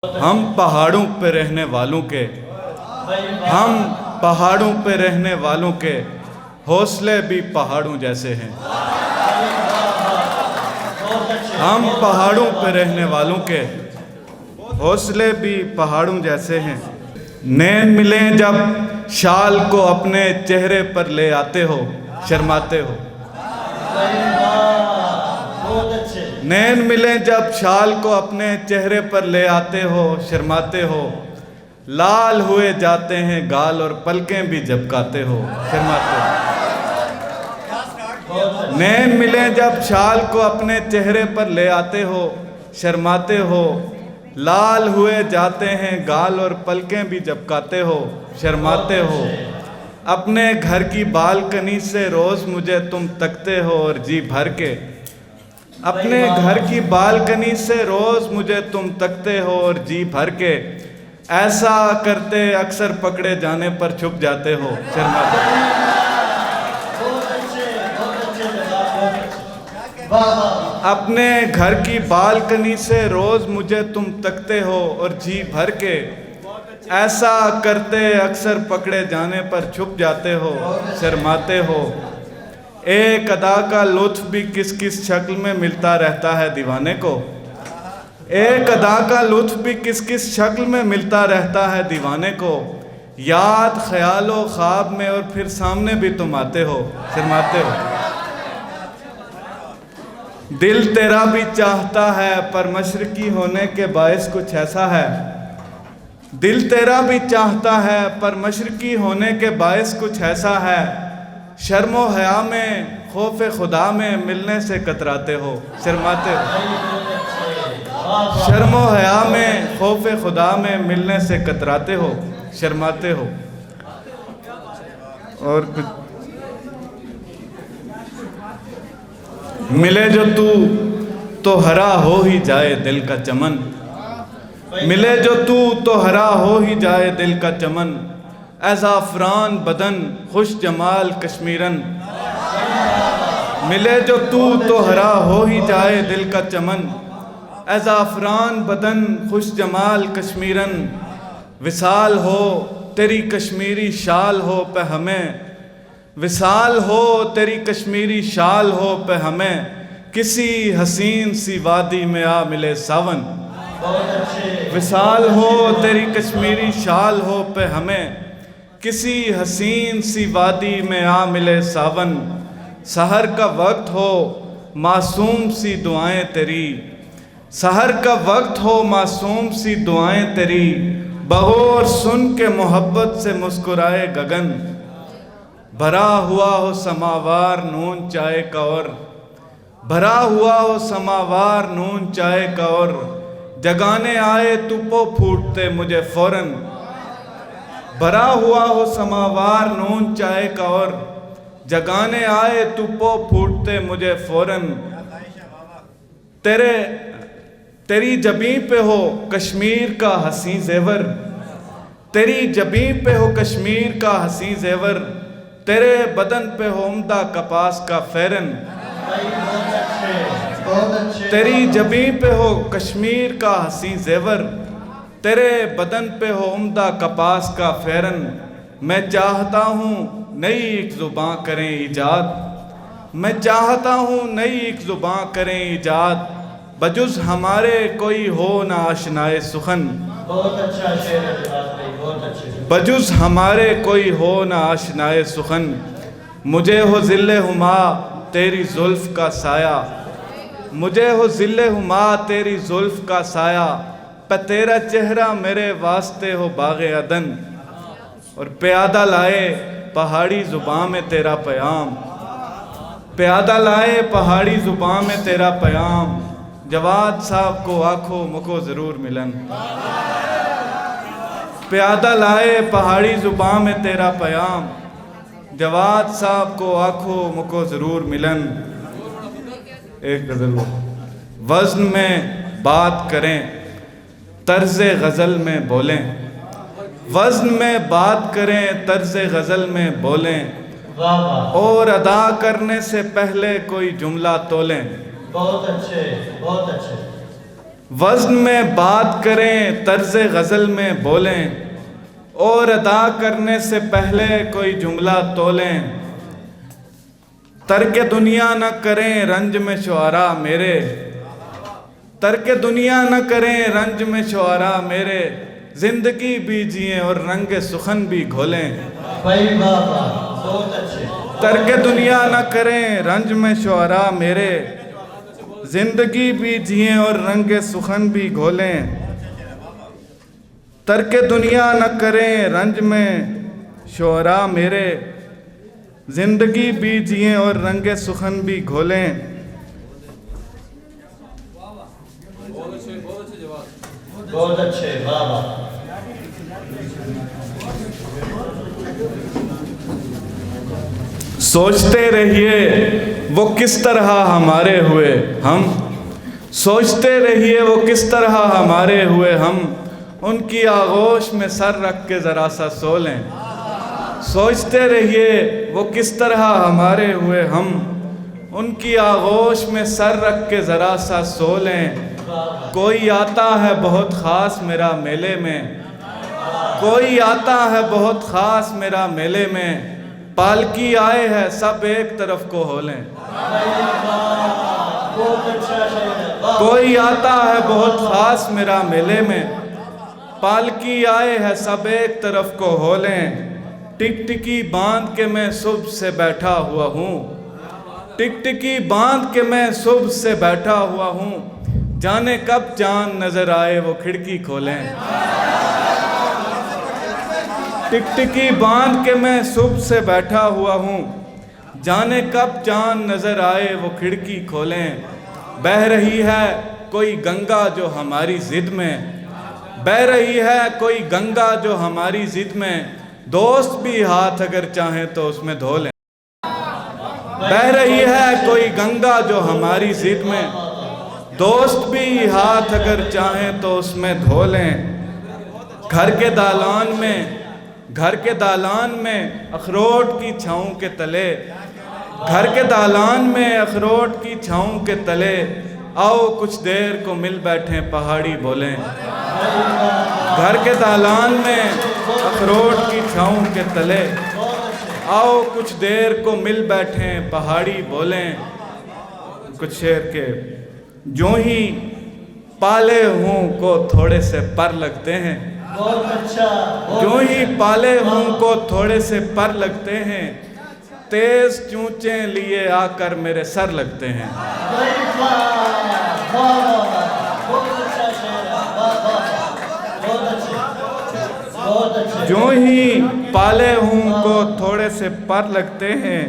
हम पहाड़ों पे रहने वालों के हम पहाड़ों पे रहने वालों के हौसले भी पहाड़ों जैसे हैं। हम पहाड़ों पे रहने वालों के हौसले भी पहाड़ों जैसे हैं। नैन मिलें जब शाल को अपने चेहरे पर ले आते हो, शर्माते हो। नैन मिलें जब शाल को अपने चेहरे पर ले आते हो, शर्माते हो। लाल हुए जाते हैं गाल और पलकें भी झपकाते हो, शर्माते हो। नैन मिलें जब शाल को अपने चेहरे पर ले आते हो, शर्माते हो। लाल हुए जाते हैं गाल और पलकें भी झपकाते हो, शर्माते हो। अपने घर की बालकनी से रोज मुझे तुम तकते हो और जी भर के। अपने घर की बालकनी से रोज मुझे तुम तकते हो और जी भर के। ऐसा करते अक्सर पकड़े जाने पर छुप जाते हो, शर्माते हो। अपने घर की बालकनी से रोज मुझे तुम तकते हो और जी भर के। ऐसा करते अक्सर पकड़े जाने पर छुप जाते हो, शर्माते हो। एक अदा का लुत्फ भी किस किस शक्ल में मिलता रहता है दीवाने को। एक अदा का लुत्फ भी किस किस शक्ल में मिलता रहता है दीवाने को। याद ख्यालो ख्वाब में और फिर सामने भी तुम आते हो, शर्माते हो। दिल तेरा भी चाहता है पर मशरकी होने के बायस कुछ ऐसा है। दिल तेरा भी चाहता है पर मशरकी होने के बायस कुछ ऐसा है। शर्मो हया में खौफ खुदा में मिलने से कतराते हो, शर्माते हो। शर्मो हया में खौफ खुदा में मिलने से कतराते हो, शर्माते हो। और कुछ मिले जो तू तो हरा हो ही जाए दिल का चमन। मिले जो तू तो हरा हो ही जाए दिल का चमन। ए ज़ाफ़रान बदन खुश जमाल कश्मीरन। मिले जो तू तो हरा हो ही जाए दिल का चमन। ए ज़ाफ़रान बदन खुश जमाल कश्मीरन। विसाल हो तेरी कश्मीरी शाल हो पे हमें। विसाल हो तेरी कश्मीरी शाल हो पे हमें। किसी हसीन सी वादी में आ मिले सावन। विसाल हो तेरी कश्मीरी शाल हो पे हमें। किसी हसीन सी वादी में आ मिले सावन। सहर का वक्त हो मासूम सी दुआएं तेरी। सहर का वक्त हो मासूम सी दुआएं तेरी। बगौर सुन के मोहब्बत से मुस्कुराए गगन। भरा हुआ हो समावार नून चाय का और। भरा हुआ हो समावार नून चाय का और। जगाने आए तुपो फूटते मुझे फौरन। भरा हुआ हो समावार नून चाय का और। जगाने आए तुपो फूटते मुझे फौरन। तेरी जबीं पे हो कश्मीर का हसी जेवर। तेरी जबीं पे हो कश्मीर का हसी जेवर। तेरे बदन पे हो उम्दा कपास का फैरन। तेरी जबीं पे हो कश्मीर का हसी जेवर। तेरे बदन पे हो उम्दा कपास का फैरन। मैं चाहता हूँ नई एक ज़ुबां करें ईजाद। मैं चाहता हूँ नई एक ज़ुबां करें ईजाद। बजुज़ हमारे कोई हो ना आशनाए सुखन। बहुत अच्छा शेर है भाई, बहुत अच्छे। बजुज़ हमारे कोई हो ना आशनाए सुखन। मुझे हो ज़िल्ले हुमा तेरी ज़ुल्फ़ का साया। मुझे हो ज़िल्ले हुमा तेरी ज़ुल्फ़ का साया। पे तेरा चेहरा मेरे वास्ते हो बाग़े अदन। और प्यादा लाए पहाड़ी ज़ुबां में तेरा पैगाम। प्यादा लाए पहाड़ी ज़ुबां में तेरा पैगाम। जवाद साहब को आँखों मुको ज़रूर मिलन। प्यादा लाए पहाड़ी ज़ुबां में तेरा पैगाम। जवाद साहब को आँखों मुको ज़रूर मिलन। एक गज़ल वज़न में बात करें तर्ज़ गज़ल में बोलें। वज़न में बात करें तर्ज़ गज़ल में बोलें। और अदा करने से पहले कोई जुमला तोलें। बहुत अच्छे, बहुत अच्छे। वज़न में बात करें, तर्ज़ गज़ल में बोलें, और अदा करने से पहले कोई जुमला तोलें। तर्क दुनिया न करें रंज में शुआरा मेरे, तर्क दुनिया न करें रंज में शुआरा मेरे, जिंदगी भी जिए और रंग सुखन भी घोलें। भाई बाबा बहुत अच्छे। तर्क दुनिया न करें रंज में शुआरा मेरे, जिंदगी भी जिए और रंग सुखन भी घोलें। तर्क दुनिया न करें रंज में शुआरा मेरे, जिंदगी भी जिए और रंग सुखन भी घोलें। बहुत अच्छे बाबा। सोचते रहिए वो किस तरह हमारे हुए हम, सोचते रहिए वो किस तरह हमारे हुए हम, उनकी आगोश में सर रख के ज़रा सा सो लें। सोचते रहिए वो किस तरह हमारे हुए हम, उनकी आगोश में सर रख के ज़रा सा सो लें। कोई आता है बहुत ख़ास मेरा मेले में, कोई आता है बहुत ख़ास मेरा मेले में, पालकी आए है सब एक तरफ को हो लें। कोई आता है बहुत ख़ास मेरा मेले में, पालकी आए है सब एक तरफ को हो लें। टिकटिकी बांध के मैं सुबह से बैठा हुआ हूँ, टिकटिकी बांध के मैं सुबह से बैठा हुआ हूँ, जाने कब चांद नजर आए वो खिड़की खोलें। टिकटिकी बांध के मैं सुबह से बैठा हुआ हूँ, जाने कब चांद नजर आए वो खिड़की खोलें। बह रही है कोई गंगा जो हमारी जिद में, बह रही है कोई गंगा जो हमारी जिद में, दोस्त भी हाथ अगर चाहें तो उसमें धो लें। बह रही है कोई गंगा जो हमारी जिद में, दोस्त भी हाथ अगर चाहें तो उसमें धो लें। घर के दालान में, घर के दालान में अखरोट की छाँव के तले, घर के दालान में अखरोट की छाँव के तले, आओ कुछ देर को मिल बैठे पहाड़ी बोलें। घर के दालान में अखरोट की छाँव के तले, आओ कुछ देर को मिल बैठे पहाड़ी बोलें। कुछ शेर के जो ही पाले हूँ को थोड़े से पर लगते हैं, बहुत अच्छा। जो ही पाले हूँ को थोड़े से पर लगते हैं, तेज चूंचे लिए आकर मेरे सर लगते हैं। जो ही पाले हूँ को थोड़े से पर लगते हैं,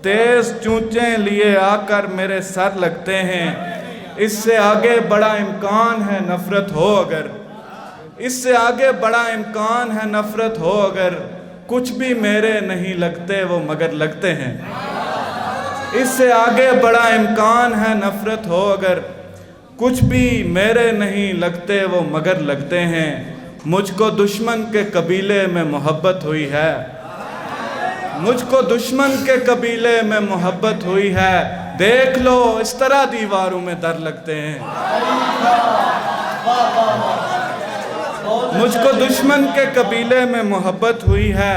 तेज चूंचे लिए आकर मेरे सर लगते हैं। इससे आगे बड़ा इम्कान है नफरत हो अगर, इससे आगे बड़ा इम्कान है नफरत हो अगर, कुछ भी मेरे नहीं लगते वो मगर लगते हैं। इससे आगे बड़ा इम्कान है नफरत हो अगर, कुछ भी मेरे नहीं लगते वो मगर लगते हैं। मुझको दुश्मन के कबीले में मोहब्बत हुई है, मुझको दुश्मन के कबीले में मोहब्बत हुई है, देख लो इस तरह दीवारों में दर लगते हैं। मुझको दुश्मन के कबीले में मोहब्बत हुई है,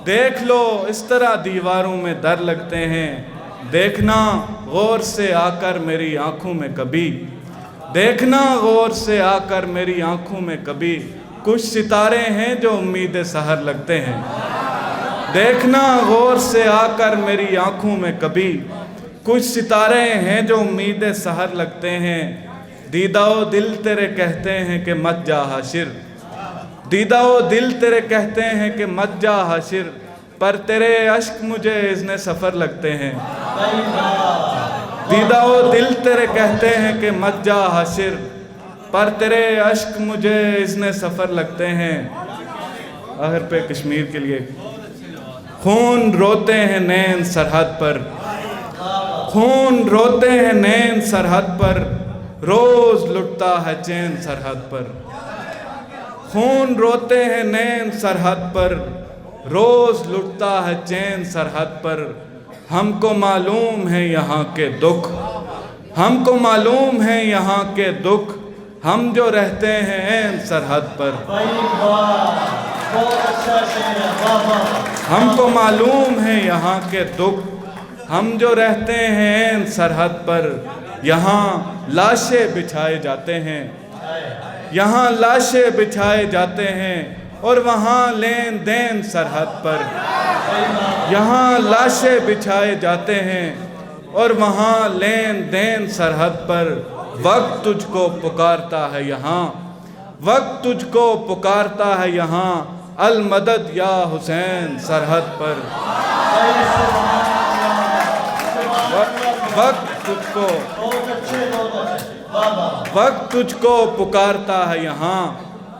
देख लो इस तरह दीवारों में दर लगते हैं। देखना गौर से आकर मेरी आंखों में कभी, देखना गौर से आकर मेरी आंखों में कभी, कुछ सितारे हैं जो उम्मीद सहर लगते हैं। देखना गौर से आकर मेरी आंखों में कभी, कुछ सितारे हैं जो उम्मीद सहर लगते हैं। दीदाओ दिल तेरे कहते हैं कि मत जा हाशिर, दीदाओ दिल तेरे कहते हैं कि मत जा हाशिर, पर तेरे अश्क मुझे इज़्ने सफ़र लगते हैं। दीदाओ दिल तेरे कहते हैं कि मत जा हाशिर, पर तेरे अश्क मुझे इज़्ने सफ़र लगते हैं। आखिर पे कश्मीर के लिए खून रोते हैं नैन सरहद पर, खून रोते हैं नैन सरहद पर, रोज़ लुटता है चैन सरहद पर। खून रोते हैं नैन सरहद पर, रोज़ लुटता है चैन सरहद पर। हमको मालूम है यहाँ के दुख, हमको मालूम है यहाँ के दुख, हम जो रहते हैं ऐन सरहद पर। भाई वाह, बहुत अच्छा शेर है, वाह वाह। हमको मालूम है यहाँ के दुख, हम जो रहते हैं ऐन सरहद पर। यहाँ लाशें बिछाए जाते हैं, यहाँ लाशें बिछाए जाते हैं, और वहाँ लेन देन सरहद पर। यहाँ लाशें बिछाए जाते हैं और वहाँ लेन देन सरहद पर। वक्त तुझको पुकारता है यहाँ, वक्त तुझको पुकारता है यहाँ, अल मदद या हुसैन सरहद पर। वक्त तुझको, बहुत अच्छे, वाह वाह। वक्त तुझको पुकारता है यहाँ,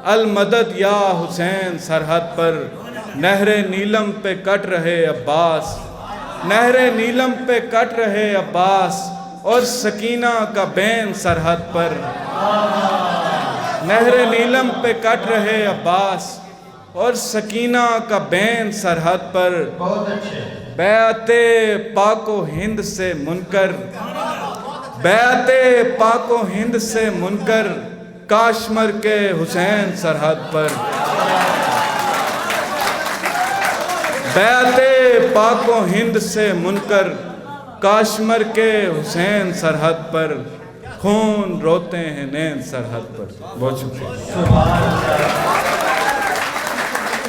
अल मदद या हुसैन सरहद पर। नहरे नीलम पे कट रहे अब्बास, नहरे नीलम पे कट रहे अब्बास, और सकीना का बैन सरहद पर। नहरे नीलम पे कट रहे अब्बास, और सकीना का बैन सरहद पर। बहुत अच्छे। बैते पाको हिंद से मुनकर, बैते पाको हिंद से मुनकर, काश्मीर के हुसैन सरहद पर। बैते पाको हिंद से मुनकर, काश्मीर के हुसैन सरहद पर। खून रोते हैं नैन सरहद पर। बहुत शुक्रिया। सुभान अल्लाह।